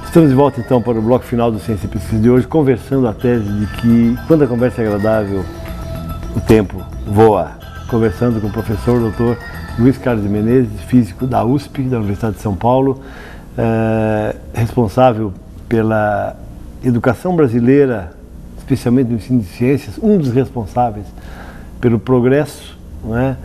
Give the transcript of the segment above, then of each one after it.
Estamos de volta então para o bloco final do Ciência e Pesquisa de hoje, conversando a tese de que quando a conversa é agradável, o tempo voa. Conversando com o professor Dr. Luiz Carlos de Menezes, físico da USP, da Universidade de São Paulo, responsável pela educação brasileira, especialmente no ensino de ciências, um dos responsáveis pelo progresso, não é,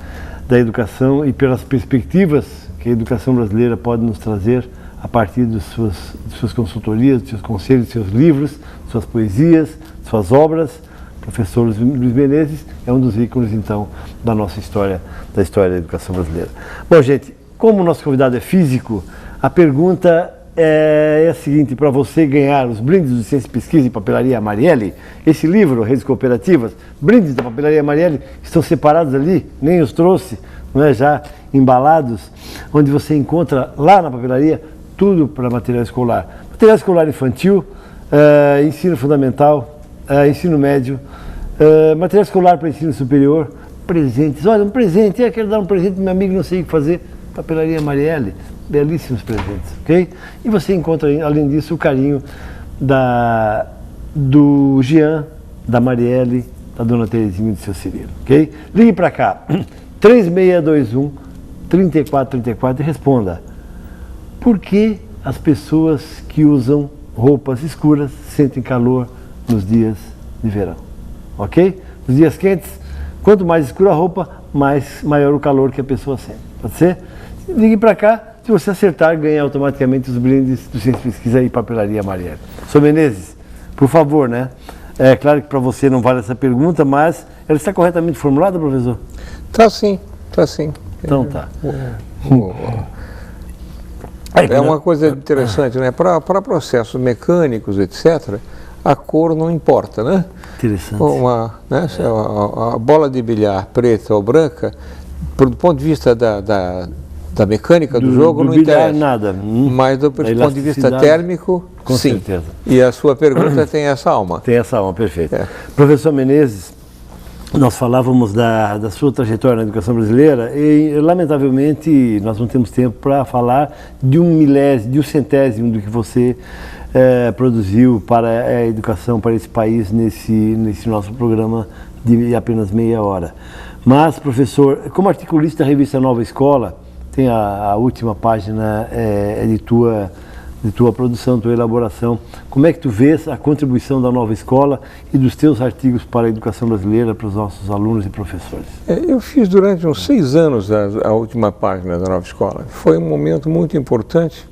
da educação e pelas perspectivas que a educação brasileira pode nos trazer a partir de suas consultorias, dos seus conselhos, dos seus livros, suas poesias, suas obras. O professor Luiz Menezes é um dos ícones, então, da nossa história, da história da educação brasileira. Bom, gente, como o nosso convidado é físico, a pergunta é a seguinte: para você ganhar os brindes do Ciência e Pesquisa e Papelaria Marielli, esse livro, Redes Cooperativas, brindes da Papelaria Marielli, estão separados ali, nem os trouxe, não é, já embalados, onde você encontra lá na papelaria tudo para material escolar. Material escolar infantil, ensino fundamental, ensino médio, material escolar para ensino superior, presentes. Olha, um presente, eu quero dar um presente para meu amigo, não sei o que fazer. Papelaria Marielli, belíssimos presentes, ok? E você encontra, além disso, o carinho do Jean, da Marielle, da Dona Terezinha e do seu Cirilo, ok? Ligue para cá, 3621-3434 e responda: por que as pessoas que usam roupas escuras sentem calor nos dias de verão? Ok? Nos dias quentes, quanto mais escura a roupa, maior o calor que a pessoa sente. Pode ser? Ligue para cá, se você acertar, ganha automaticamente os brindes do Ciência e Pesquisa e Papelaria Marielle. Sr. Menezes, por favor, né? É claro que para você não vale essa pergunta, mas ela está corretamente formulada, professor? Tá sim, tá sim. Então tá. É uma coisa interessante, né? Para processos mecânicos, etc., a cor não importa, né? Interessante. A bola de bilhar preta ou branca, do ponto de vista da mecânica do jogo, não interessa. Nada. Mas do ponto de vista térmico, com sim. certeza. E a sua pergunta tem essa alma. Tem essa alma, perfeito. É. Professor Menezes, nós falávamos da sua trajetória na educação brasileira e, lamentavelmente, nós não temos tempo para falar de um centésimo do que você produziu para a educação, para esse país, nesse nosso programa de apenas meia hora. Mas, professor, como articulista da revista Nova Escola, tem a última página de tua produção, tua elaboração. Como é que tu vês a contribuição da Nova Escola e dos teus artigos para a educação brasileira, para os nossos alunos e professores? Eu fiz durante uns 6 anos a última página da Nova Escola. Foi um momento muito importante,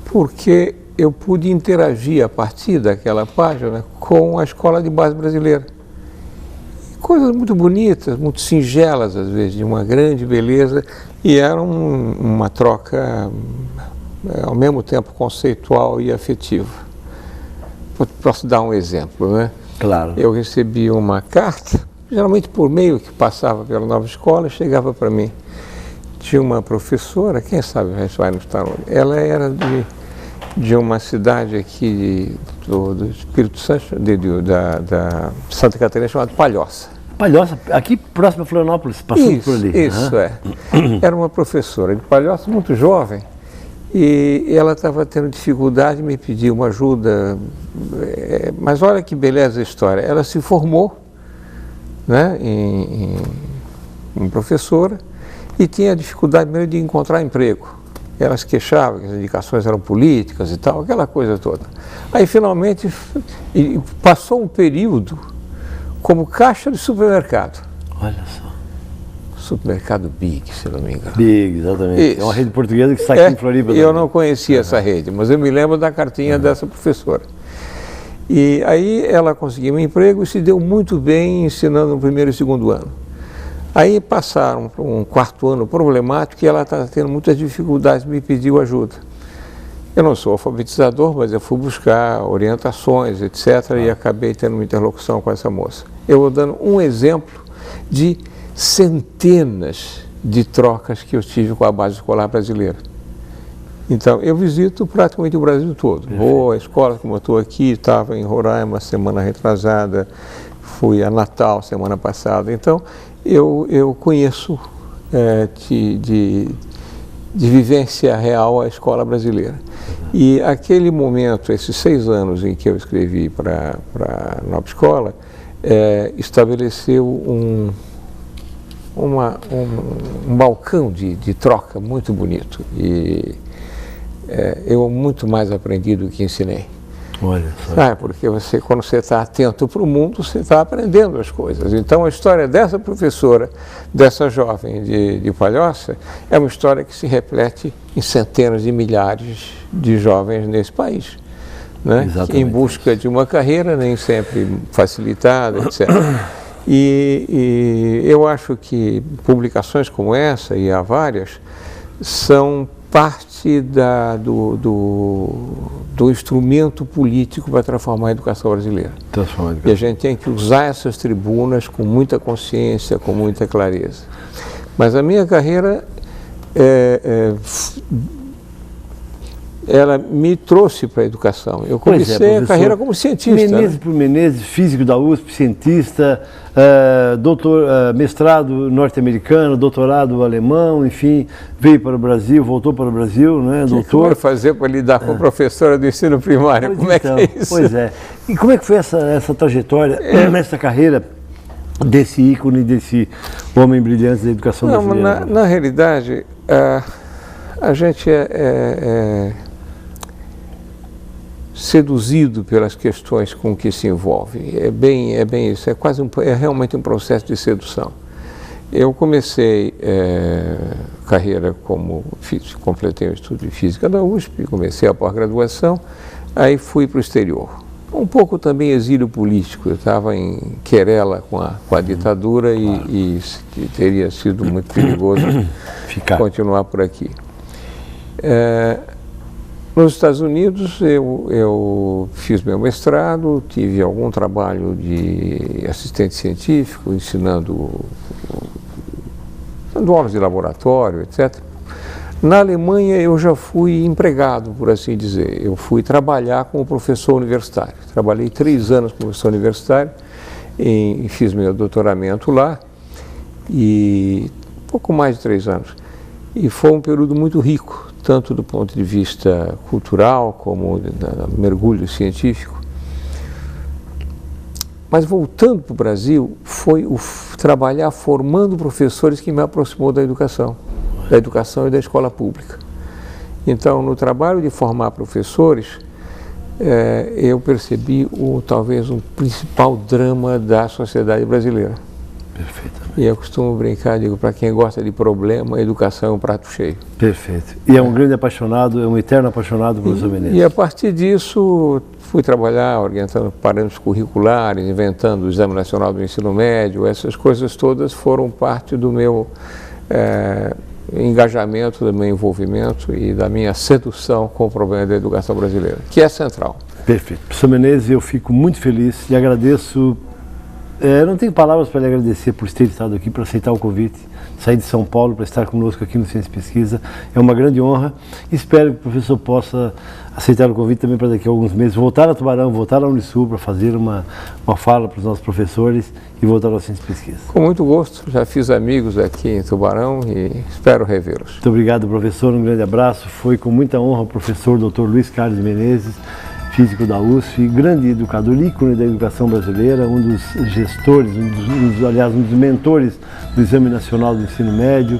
porque eu pude interagir a partir daquela página com a escola de base brasileira. Coisas muito bonitas, muito singelas, às vezes, de uma grande beleza, e era uma troca ao mesmo tempo conceitual e afetiva. Posso dar um exemplo, né? Claro. Eu recebi uma carta, geralmente por meio que passava pela Nova Escola, chegava para mim. Tinha uma professora, quem sabe a gente vai no estar. Ela era de uma cidade aqui do Espírito Santo, da Santa Catarina, chamada Palhoça. Palhoça, aqui próximo a Florianópolis, passando por ali. Isso, Era uma professora de Palhoça, muito jovem, e ela estava tendo dificuldade, me pediu uma ajuda, mas olha que beleza a história. Ela se formou, né, em professora e tinha dificuldade mesmo de encontrar emprego. Ela se queixava que as indicações eram políticas e tal, aquela coisa toda. Aí, finalmente, passou um período como caixa de supermercado. Olha só. Supermercado Big, se não me engano. Big, exatamente. Isso. É uma rede portuguesa que está aqui em Floripa. Eu não conhecia essa rede, mas eu me lembro da cartinha dessa professora. E aí ela conseguiu um emprego e se deu muito bem ensinando no primeiro e segundo ano. Aí passaram para um quarto ano problemático e ela estava tendo muitas dificuldades, me pediu ajuda. Eu não sou alfabetizador, mas eu fui buscar orientações, etc., e acabei tendo uma interlocução com essa moça. Eu vou dando um exemplo de centenas de trocas que eu tive com a base escolar brasileira. Então, eu visito praticamente o Brasil todo. Vou à escola, como eu estou aqui, estava em Roraima semana retrasada, fui a Natal semana passada. Então, eu conheço de vivência real à escola brasileira. E aquele momento, esses 6 anos em que eu escrevi para a Nova Escola, estabeleceu um balcão de troca muito bonito. E eu muito mais aprendi do que ensinei. Olha só. Porque quando você está atento para o mundo, você está aprendendo as coisas. Então, a história dessa professora, dessa jovem de Palhoça, é uma história que se reflete em centenas de milhares de jovens nesse país, né? Em busca de uma carreira, nem sempre facilitada, etc. E eu acho que publicações como essa, e há várias, são parte do instrumento político para transformar a educação brasileira. E a gente tem que usar essas tribunas com muita consciência, com muita clareza. Mas a minha carreira, ela me trouxe para a educação. Eu comecei a carreira como cientista. Menezes por Menezes, físico da USP, cientista, mestrado norte-americano, doutorado alemão, enfim, veio para o Brasil, voltou para o Brasil, né, doutor. Como vai fazer para lidar com a professora do ensino primário? Como é que é isso? Pois é. E como é que foi essa trajetória, nessa carreira desse ícone, desse homem brilhante da educação brasileira? Na realidade, a gente seduzido pelas questões com que se envolve. É bem isso, é realmente um processo de sedução. Eu comecei carreira como físico, completei o estudo de física da USP, comecei a pós-graduação, aí fui para o exterior. Um pouco também exílio político, eu estava em Querela com a ditadura e teria sido muito perigoso continuar por aqui. Nos Estados Unidos, eu fiz meu mestrado, tive algum trabalho de assistente científico, ensinando aulas de laboratório, etc. Na Alemanha, eu já fui empregado, por assim dizer. Eu fui trabalhar como professor universitário. Trabalhei 3 anos como professor universitário, fiz meu doutoramento lá, e pouco mais de 3 anos. E foi um período muito rico, tanto do ponto de vista cultural, como mergulho científico. Mas voltando para o Brasil, foi o trabalhar formando professores que me aproximou da educação e da escola pública. Então, no trabalho de formar professores, eu percebi talvez o principal drama da sociedade brasileira. Perfeitamente. E eu costumo brincar, digo, para quem gosta de problema, a educação é um prato cheio. Perfeito. E é um grande apaixonado, é um eterno apaixonado por professor Menezes. E a partir disso, fui trabalhar orientando parâmetros curriculares, inventando o Exame Nacional do Ensino Médio, essas coisas todas foram parte do meu engajamento, do meu envolvimento e da minha sedução com o problema da educação brasileira, que é central. Perfeito. Professor Menezes, eu fico muito feliz e agradeço. Não tenho palavras para lhe agradecer por ter estado aqui, por aceitar o convite, sair de São Paulo para estar conosco aqui no Ciência e Pesquisa. É uma grande honra. Espero que o professor possa aceitar o convite também para daqui a alguns meses voltar a Tubarão, voltar à Unisul para fazer uma fala para os nossos professores e voltar ao Ciência e Pesquisa. Com muito gosto. Já fiz amigos aqui em Tubarão e espero revê-los. Muito obrigado, professor. Um grande abraço. Foi com muita honra o professor Dr. Luiz Carlos Menezes, físico da USP, grande educador, ícone da educação brasileira, um dos gestores, um dos mentores do Exame Nacional do Ensino Médio,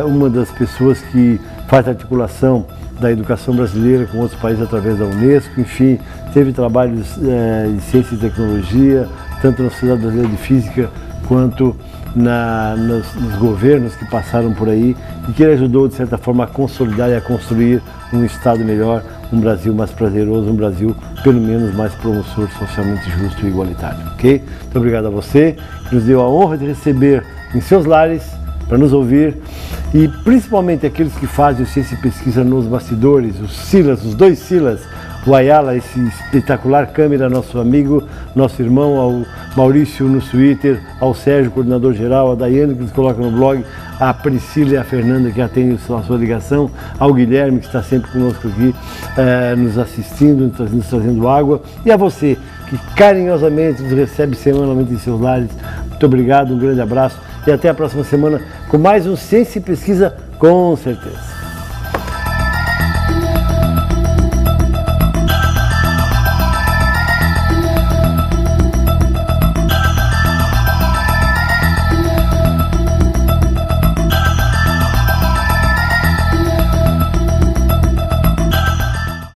uma das pessoas que faz a articulação da educação brasileira com outros países através da Unesco, enfim, teve trabalhos de ciência e tecnologia, tanto na Sociedade Brasileira de Física quanto nos governos que passaram por aí, e que ele ajudou, de certa forma, a consolidar e a construir um Estado melhor, um Brasil mais prazeroso, um Brasil, pelo menos, mais promissor, socialmente justo e igualitário. Ok? Muito obrigado a você, que nos deu a honra de receber em seus lares, para nos ouvir, e principalmente aqueles que fazem o Ciência e Pesquisa nos bastidores, os Silas, os 2 Silas, o Ayala, esse espetacular câmera, nosso amigo, nosso irmão, ao Maurício no Twitter, ao Sérgio, coordenador geral, a Daiane, que nos coloca no blog, a Priscila e a Fernanda, que atendem a sua ligação, ao Guilherme, que está sempre conosco aqui, nos assistindo, nos trazendo água, e a você, que carinhosamente nos recebe semanalmente em seus lares. Muito obrigado, um grande abraço e até a próxima semana com mais um Ciência e Pesquisa, com certeza.